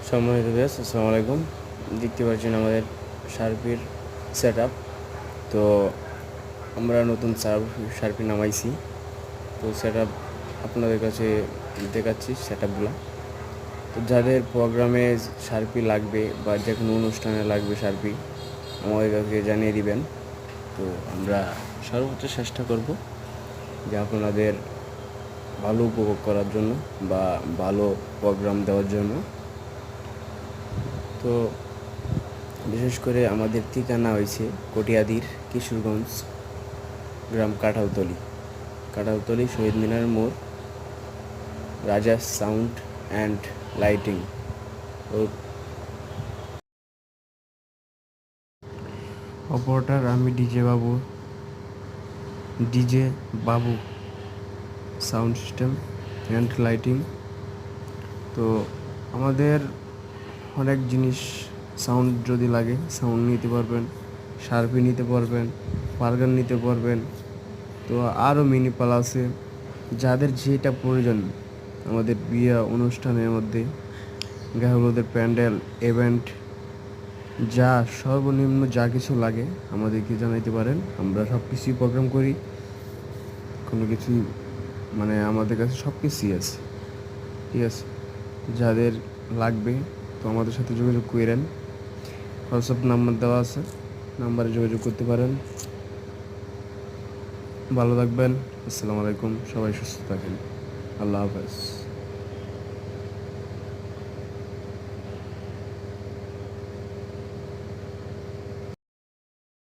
সম্মানিত ব্যাস, আসসালামু আলাইকুম। দেখতে পাচ্ছেন আমাদের শার্পির সেট আপ। তো আমরা নতুন শার্পি নামাইছি। তো সেট আপ আপনাদের কাছে দেখাচ্ছি সেট আপগুলো। তো যাদের প্রোগ্রামে শার্পি লাগবে বা যে কোনো অনুষ্ঠানে লাগবে শার্পি, আমাদের কাছে জানিয়ে দিবেন। তো আমরা সর্বোচ্চ চেষ্টা করব যে আপনাদের ভালো উপভোগ করার জন্য বা ভালো প্রোগ্রাম দেওয়ার জন্য। তো বিশেষ করে আমাদের ঠিকানা হয়েছে কটিয়াদির কিশোরগঞ্জ, গ্রাম কাঁঠালতলি শহীদ মিনার মোড়, রাজা সাউন্ড অ্যান্ড লাইটিং। অপারেটর আমি DJ Babu, sound system and lighting. তো আমাদের অনেক জিনিস, সাউন্ড যদি লাগে সাউন্ড নিতে পারবেন, শার্পি নিতে পারবেন, বার্গার নিতে পারবেন। তো আরও মিনি পাল আছে, যাদের যেটা প্রয়োজন। আমাদের বিয়ে অনুষ্ঠানের মধ্যে গায়ে প্যান্ডেল ইভেন্ট, যা সর্বনিম্ন যা কিছু লাগে আমাদেরকে জানাইতে পারেন। আমরা সব কিছুই প্রোগ্রাম করি, কোনো কিছুই আমাদের কাছে সব কিছুই আছে। ঠিক আছে, যাদের লাগবে তো আমাদের সাথে যোগাযোগ করেন। হোয়াটসঅ্যাপ নাম্বার দেওয়া আছে, নাম্বারে যোগাযোগ করতে পারেন। ভালো থাকবেন। আসসালামু আলাইকুম। সবাই সুস্থ থাকেন। আল্লাহ হাফেজ।